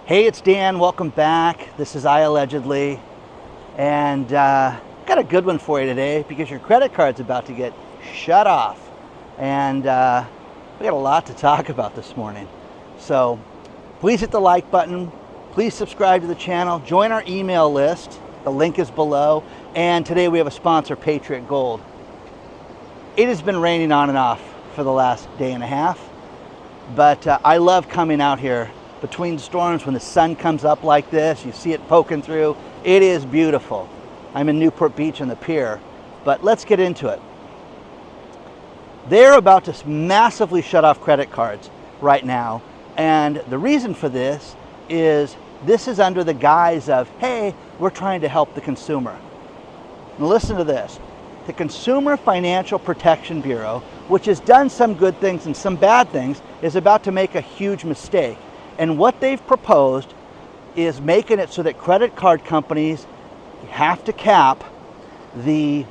Hey, it's Dan. Welcome back. This is iAllegedly, and got a good one for you today because your credit card's about to get shut off, and we got a lot to talk about this morning. So please hit the like button. Please subscribe to the channel. Join our email list. The link is below. And today we have a sponsor, Patriot Gold. It has been raining on and off for the last day and a half, but I love coming out here between storms when the sun comes up like this. You see it poking through. It is beautiful. I'm in Newport Beach on the pier, but let's get into it. They're about to massively shut off credit cards right now, and the reason for this is under the guise of, hey, we're trying to help the consumer. Now listen to this. The Consumer Financial Protection Bureau, which has done some good things and some bad things, is about to make a huge mistake. And what they've proposed is making it so that credit card companies have to cap the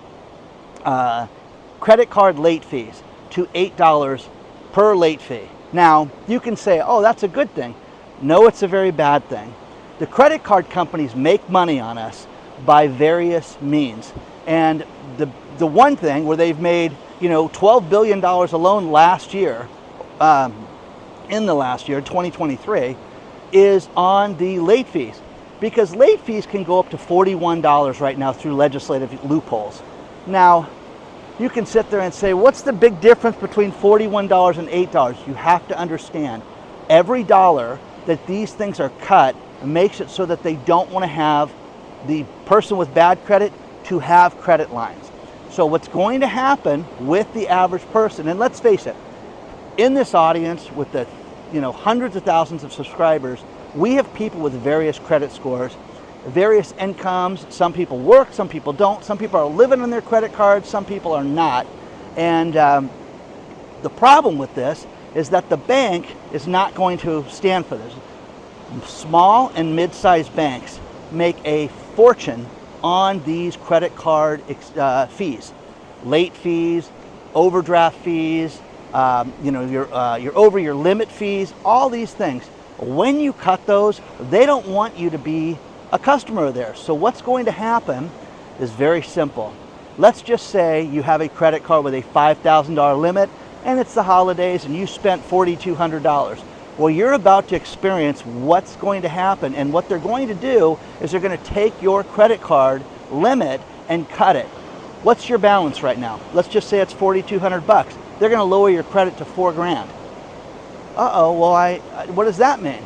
credit card late fees to $8 per late fee. Now, you can say, oh, that's a good thing. No, it's a very bad thing. The credit card companies make money on us by various means. And the one thing where they've made, $12 billion alone last year, in the last year, 2023, is on the late fees, because late fees can go up to $41 right now through legislative loopholes. Now, you can sit there and say, what's the big difference between $41 and $8? You have to understand, every dollar that these things are cut makes it so that they don't want to have the person with bad credit to have credit lines. So what's going to happen with the average person, and let's face it, in this audience with the hundreds of thousands of subscribers, we have people with various credit scores, various incomes. Some people work, some people don't. Some people are living on their credit cards, some people are not. And the problem with this is that the bank is not going to stand for this. Small and mid-sized banks make a fortune on these credit card fees, late fees, overdraft fees, you're over your limit fees, all these things. When you cut those, they don't want you to be a customer of theirs. So what's going to happen is very simple. Let's just say you have a credit card with a $5,000 limit and it's the holidays and you spent $4,200. Well, you're about to experience what's going to happen, and what they're going to do is they're going to take your credit card limit and cut it. What's your balance right now? Let's just say it's $4,200. They're going to lower your credit to $4,000. Uh-oh, well, what does that mean?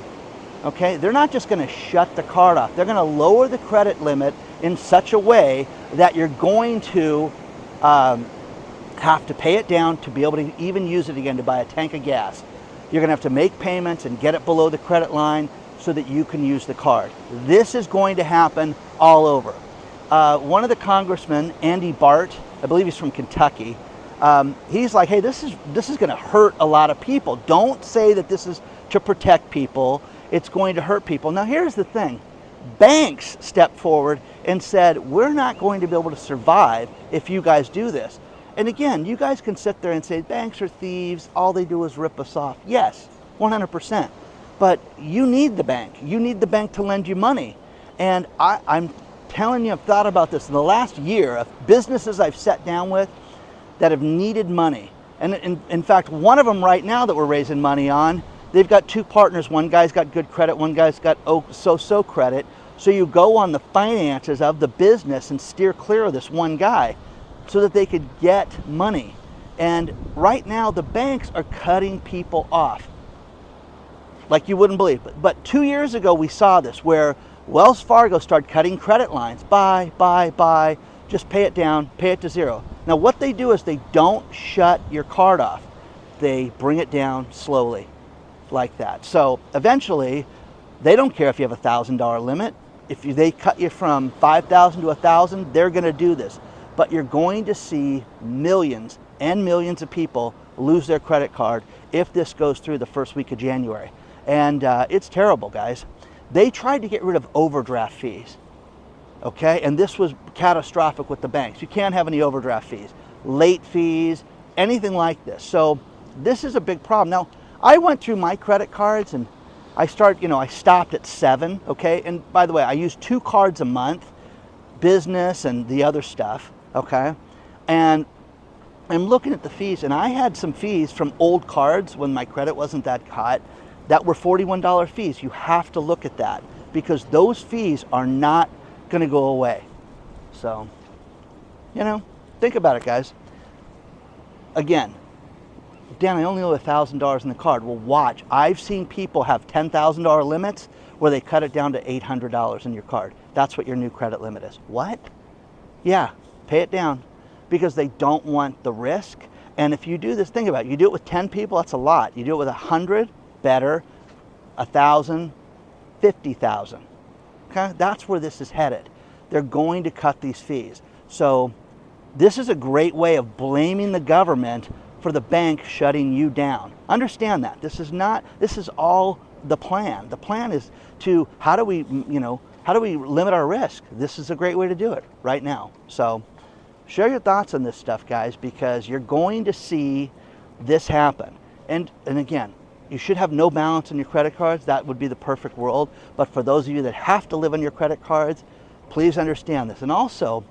Okay, they're not just going to shut the card off. They're going to lower the credit limit in such a way that you're going to have to pay it down to be able to even use it again to buy a tank of gas. You're going to have to make payments and get it below the credit line so that you can use the card. This is going to happen all over. One of the congressmen, Andy Bart, I believe he's from Kentucky, he's like, hey, this is going to hurt a lot of people. Don't say that this is to protect people. It's going to hurt people. Now, here's the thing. Banks stepped forward and said, we're not going to be able to survive if you guys do this. And again, you guys can sit there and say, banks are thieves. All they do is rip us off. Yes, 100%. But you need the bank. You need the bank to lend you money. And I'm telling you, I've thought about this in the last year of businesses I've sat down with that have needed money. And in fact, one of them right now that we're raising money on, they've got two partners. One guy's got good credit, one guy's got so-so credit. So you go on the finances of the business and steer clear of this one guy so that they could get money. And right now, the banks are cutting people off like you wouldn't believe. But 2 years ago, we saw this where Wells Fargo started cutting credit lines. Buy, just pay it down, pay it to zero. Now, what they do is they don't shut your card off. They bring it down slowly like that. So eventually, they don't care if you have a $1,000 limit. If they cut you from $5,000 to $1,000, they're going to do this. But you're going to see millions and millions of people lose their credit card if this goes through the first week of January. And it's terrible, guys. They tried to get rid of overdraft fees, okay? And this was catastrophic with the banks. You can't have any overdraft fees, late fees, anything like this. So this is a big problem. Now, I went through my credit cards, and I stopped at 7, okay? And by the way, I use 2 cards a month, business and the other stuff, okay? And I'm looking at the fees, and I had some fees from old cards when my credit wasn't that hot that were $41 fees. You have to look at that because those fees are not going to go away. So, think about it, guys. Again, Dan, I only owe $1,000 in the card. Well, watch. I've seen people have $10,000 limits where they cut it down to $800 in your card. That's what your new credit limit is. What? Yeah, pay it down because they don't want the risk. And if you do this, think about it. You do it with 10 people, that's a lot. You do it with 100, better. 1,000, 50,000. Okay, that's where this is headed. They're going to cut these fees. So this is a great way of blaming the government for the bank shutting you down. Understand that. This is all the plan. The plan is to how do we limit our risk? This is a great way to do it right now. So share your thoughts on this stuff, guys, because you're going to see this happen. And again, you should have no balance on your credit cards. That would be the perfect world. But for those of you that have to live on your credit cards, please understand this. And also,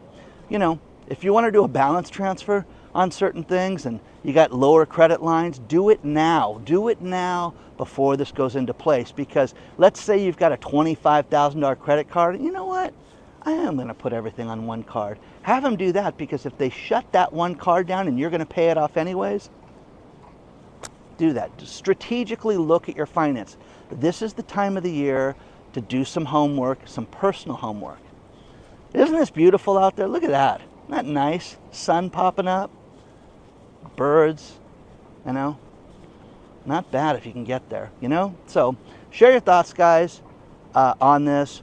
if you want to do a balance transfer on certain things and you got lower credit lines, do it now. Do it now before this goes into place. Because let's say you've got a $25,000 credit card. You know what? I am going to put everything on one card. Have them do that, because if they shut that one card down and you're going to pay it off anyways, do that. Just strategically look at your finance. This is the time of the year to do some homework, some personal homework. Isn't this beautiful out there? Look at that. Isn't that nice? Sun popping up, birds, not bad if you can get there, So share your thoughts, guys, on this,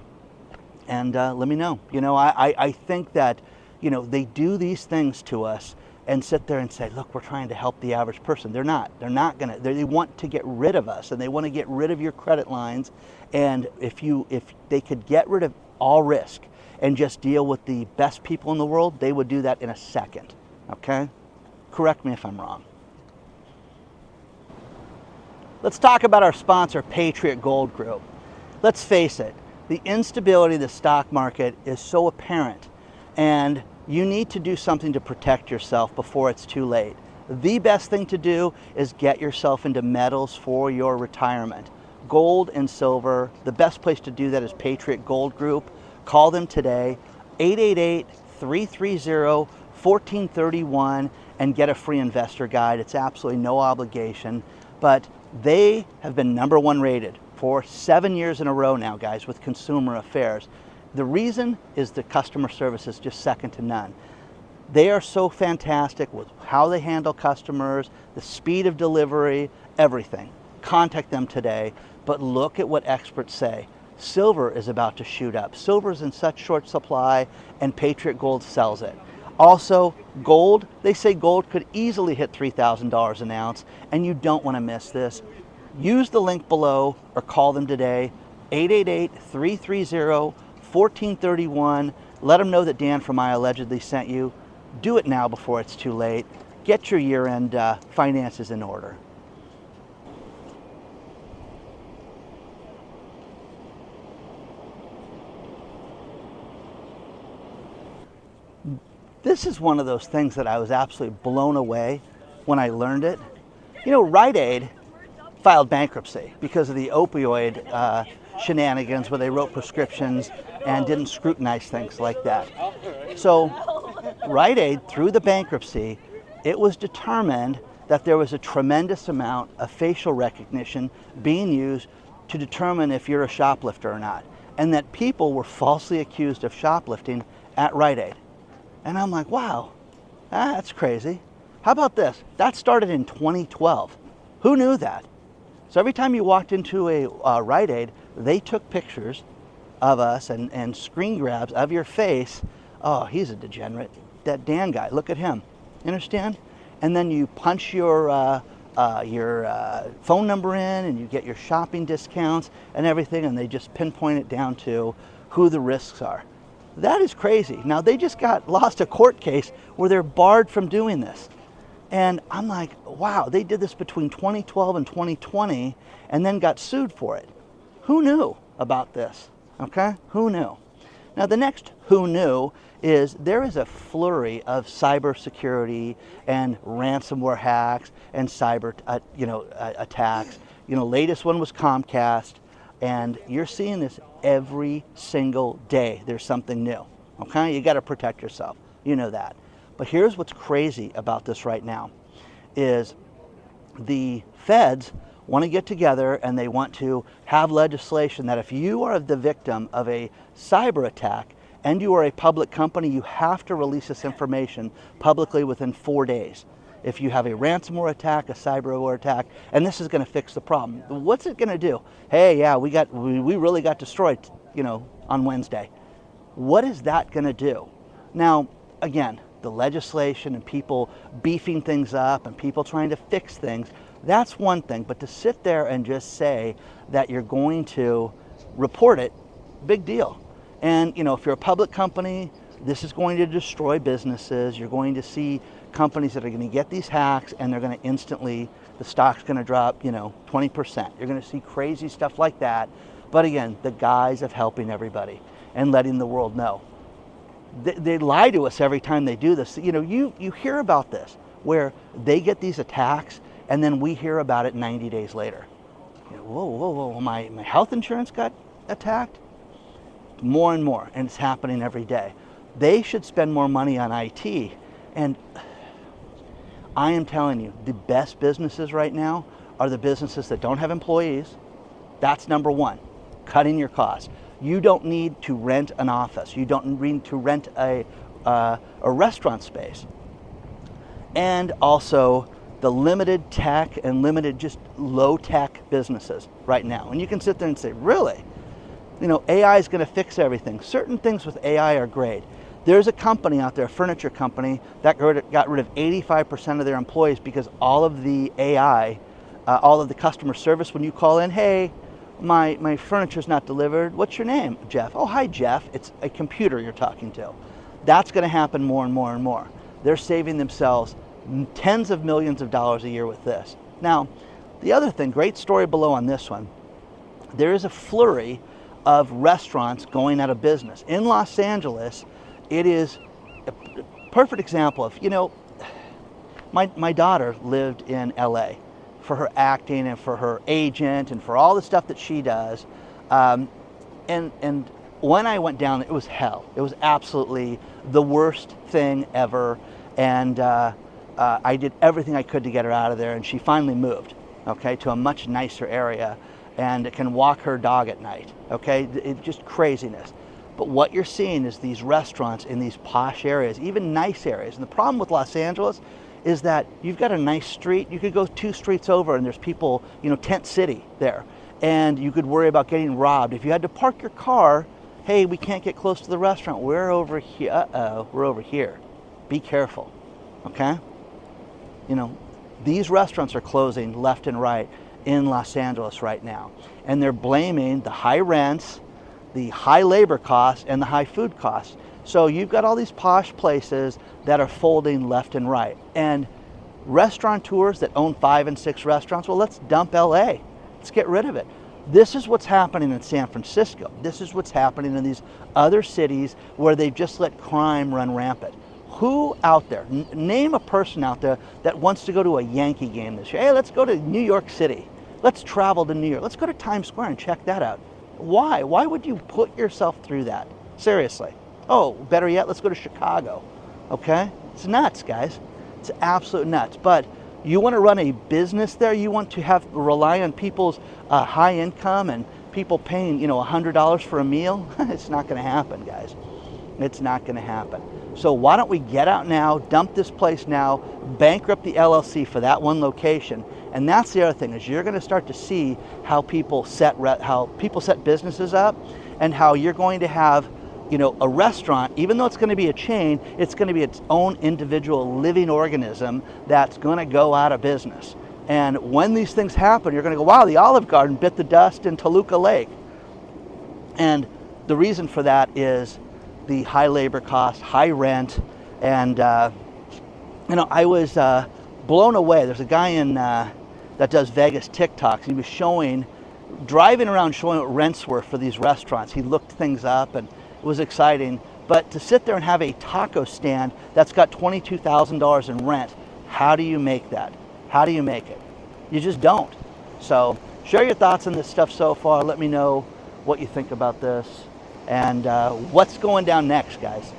and let me know. I think that, they do these things to us and sit there and say, look, we're trying to help the average person. They're not gonna. They want to get rid of us, and they want to get rid of your credit lines. And if they could get rid of all risk and just deal with the best people in the world, they would do that in a second. Okay? Correct me if I'm wrong. Let's talk about our sponsor, Patriot Gold Group. Let's face it, the instability of the stock market is so apparent, and you need to do something to protect yourself before it's too late. The best thing to do is get yourself into metals for your retirement. Gold and silver, the best place to do that is Patriot Gold Group. Call them today, 888-330-1431, and get a free investor guide. It's absolutely no obligation, but they have been #1 rated for 7 years in a row now, guys, with Consumer Affairs. The reason is the customer service is just second to none. They are so fantastic with how they handle customers, the speed of delivery, everything. Contact them today, but look at what experts say. Silver is about to shoot up. Silver is in such short supply, and Patriot Gold sells it. Also, gold, they say gold could easily hit $3,000 an ounce, and you don't want to miss this. Use the link below or call them today, 888-330-1431. Let them know that Dan from iAllegedly sent you. Do it now before it's too late. Get your year-end finances in order. This is one of those things that I was absolutely blown away when I learned it. Rite Aid filed bankruptcy because of the opioid shenanigans where they wrote prescriptions and didn't scrutinize things like that. So Rite Aid, through the bankruptcy, it was determined that there was a tremendous amount of facial recognition being used to determine if you're a shoplifter or not, and that people were falsely accused of shoplifting at Rite Aid. And I'm like, wow, that's crazy. How about this? That started in 2012. Who knew that? So every time you walked into a Rite Aid, they took pictures of us and screen grabs of your face. Oh, he's a degenerate. That Dan guy, look at him. You understand? And then you punch your phone number in, and you get your shopping discounts and everything, and they just pinpoint it down to who the risks are. That is crazy. Now, they just lost a court case where they're barred from doing this. And I'm like, wow, they did this between 2012 and 2020 and then got sued for it. Who knew about this? Okay, who knew? Now the next who knew is there is a flurry of cybersecurity and ransomware hacks and cyber attacks. Latest one was Comcast, and you're seeing this every single day. There's something new. Okay, you got to protect yourself. You know that. But here's what's crazy about this right now is the feds want to get together and they want to have legislation that if you are the victim of a cyber attack and you are a public company, you have to release this information publicly within 4 days. If you have a ransomware attack, a cyberware attack, and this is going to fix the problem. What's it going to do? Hey, yeah, we really got destroyed, on Wednesday. What is that going to do? Now, again, the legislation and people beefing things up and people trying to fix things, that's one thing. But to sit there and just say that you're going to report it, big deal. And if you're a public company, this is going to destroy businesses. You're going to see companies that are going to get these hacks and they're going to instantly, the stock's going to drop, 20%. You're going to see crazy stuff like that. But again, the guise of helping everybody and letting the world know. They lie to us every time they do this. You hear about this where they get these attacks and then we hear about it 90 days later. Whoa, my health insurance got attacked? More and more, and it's happening every day. They should spend more money on IT. And I am telling you, the best businesses right now are the businesses that don't have employees. That's number one, cutting your costs. You don't need to rent an office. You don't need to rent a restaurant space. And also the limited tech and limited just low tech businesses right now. And you can sit there and say, really? AI is going to fix everything. Certain things with AI are great. There's a company out there, a furniture company, that got rid of 85% of their employees because all of the AI, all of the customer service, when you call in, hey, my furniture's not delivered. What's your name? Jeff. Oh, hi, Jeff. It's a computer you're talking to. That's going to happen more and more and more. They're saving themselves tens of millions of dollars a year with this. Now, the other thing, great story below on this one, there is a flurry of restaurants going out of business. In Los Angeles, it is a perfect example of, my daughter lived in LA for her acting and for her agent and for all the stuff that she does. And when I went down, it was hell. It was absolutely the worst thing ever. And I did everything I could to get her out of there, and she finally moved, to a much nicer area and can walk her dog at night, It's just craziness. But what you're seeing is these restaurants in these posh areas, even nice areas. And the problem with Los Angeles is that you've got a nice street. You could go 2 streets over and there's people, tent city there. And you could worry about getting robbed. If you had to park your car, hey, we can't get close to the restaurant. We're over here. Uh-oh, we're over here. Be careful, okay? These restaurants are closing left and right in Los Angeles right now. And they're blaming the high rents, the high labor costs, and the high food costs. So you've got all these posh places that are folding left and right. And restaurateurs that own 5 and 6 restaurants, well, let's dump LA. Let's get rid of it. This is what's happening in San Francisco. This is what's happening in these other cities where they've just let crime run rampant. Who out there, name a person out there that wants to go to a Yankee game this year? Hey, let's go to New York City. Let's travel to New York. Let's go to Times Square and check that out. Why? Why would you put yourself through that? Seriously. Oh, better yet, let's go to Chicago. Okay? It's nuts, guys. It's absolute nuts. But you want to run a business there? You want to rely on people's high income and people paying, $100 for a meal? It's not going to happen, guys. It's not going to happen. So why don't we get out now, dump this place now, bankrupt the LLC for that one location. And that's the other thing, is you're going to start to see how people set businesses up, and how you're going to have, a restaurant, even though it's going to be a chain, it's going to be its own individual living organism that's going to go out of business. And when these things happen, you're going to go, wow, the Olive Garden bit the dust in Toluca Lake. And the reason for that is the high labor cost, high rent, and I was blown away. There's a guy that does Vegas TikToks. He was showing driving around showing what rents were for these restaurants. He looked things up and it was exciting. But to sit there and have a taco stand that's got $22,000 in rent, how do you make that? How do you make it? You just don't. So share your thoughts on this stuff so far. Let me know what you think about this and what's going down next, guys.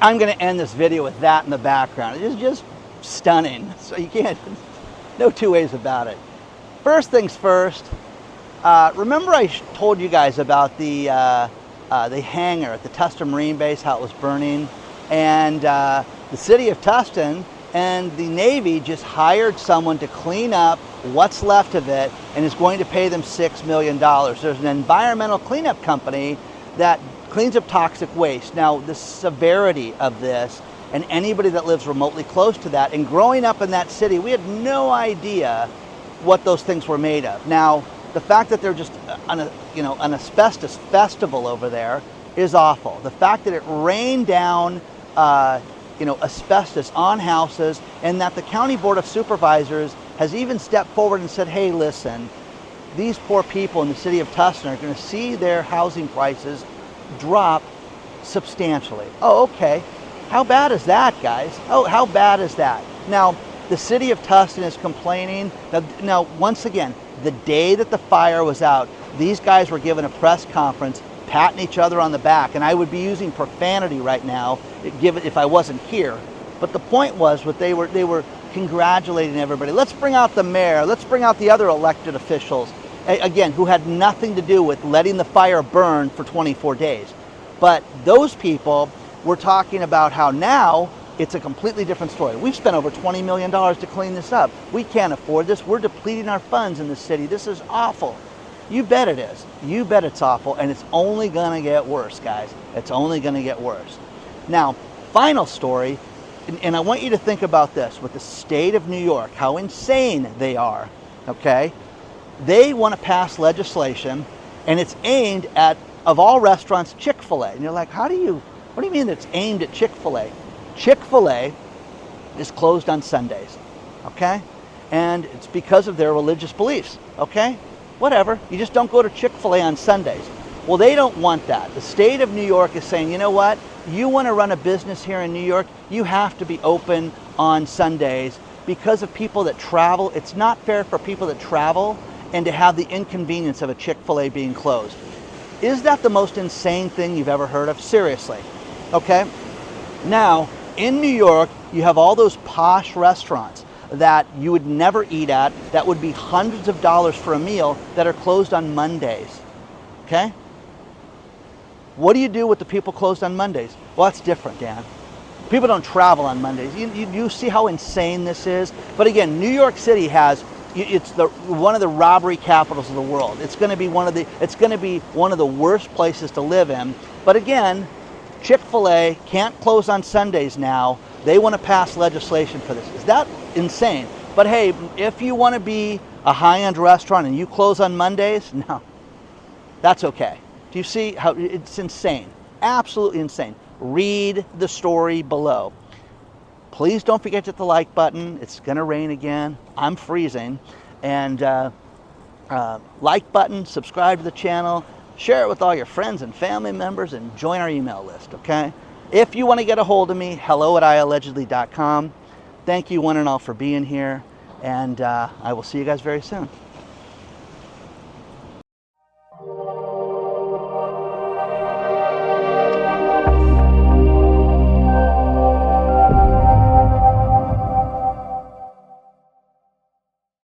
I'm going to end this video with that in the background. It's just stunning. So you can't, no two ways about it. First things first, remember I told you guys about the hangar at the Tustin Marine Base, how it was burning, and the city of Tustin and the Navy just hired someone to clean up what's left of it and is going to pay them $6 million. There's an environmental cleanup company that cleans up toxic waste. Now, the severity of this, and anybody that lives remotely close to that, and growing up in that city, we had no idea what those things were made of. Now, the fact that they're just an asbestos festival over there is awful. The fact that it rained down asbestos on houses, and that the County Board of Supervisors has even stepped forward and said, hey, listen, these poor people in the city of Tustin are going to see their housing prices drop substantially. Oh, okay. How bad is that, guys? Oh, how bad is that? Now, the city of Tustin is complaining. Now, once again, the day that the fire was out, these guys were given a press conference, patting each other on the back, and I would be using profanity right now if I wasn't here. But the point was, they were congratulating everybody. Let's bring out the mayor. Let's bring out the other elected officials, again, who had nothing to do with letting the fire burn for 24 days. But those people were talking about how now it's a completely different story. We've spent over $20 million to clean this up. We can't afford this. We're depleting our funds in the city. This is awful. You bet it is. You bet it's awful, and it's only going to get worse, guys. It's only going to get worse. Now, final story, and I want you to think about this with the state of New York, how insane they are, okay? They want to pass legislation, and it's aimed at, of all restaurants, Chick-fil-A. And you're like, what do you mean it's aimed at Chick-fil-A? Chick-fil-A is closed on Sundays, okay? And it's because of their religious beliefs, okay? Whatever, you just don't go to Chick-fil-A on Sundays. Well, they don't want that. The state of New York is saying, you know what? You want to run a business here in New York, you have to be open on Sundays because of people that travel. It's not fair for people that travel and to have the inconvenience of a Chick-fil-A being closed. Is that the most insane thing you've ever heard of? Seriously, okay? Now, in New York, you have all those posh restaurants that you would never eat at, that would be hundreds of dollars for a meal, that are closed on Mondays, okay? What do you do with the people closed on Mondays? Well, that's different, Dan. People don't travel on Mondays. You see how insane this is? But again, New York City has, it's one of the robbery capitals of the world. It's going to be one of the worst places to live in. But again, Chick-fil-A can't close on Sundays now. They want to pass legislation for this. Is that insane? But hey, if you want to be a high-end restaurant and you close on Mondays, no, that's okay. Do you see how it's insane? Absolutely insane. Read the story below. Please don't forget to hit the like button. It's going to rain again. I'm freezing. And like button, subscribe to the channel, share it with all your friends and family members, and join our email list, okay? If you want to get a hold of me, hello@iallegedly.com. Thank you one and all for being here, and I will see you guys very soon.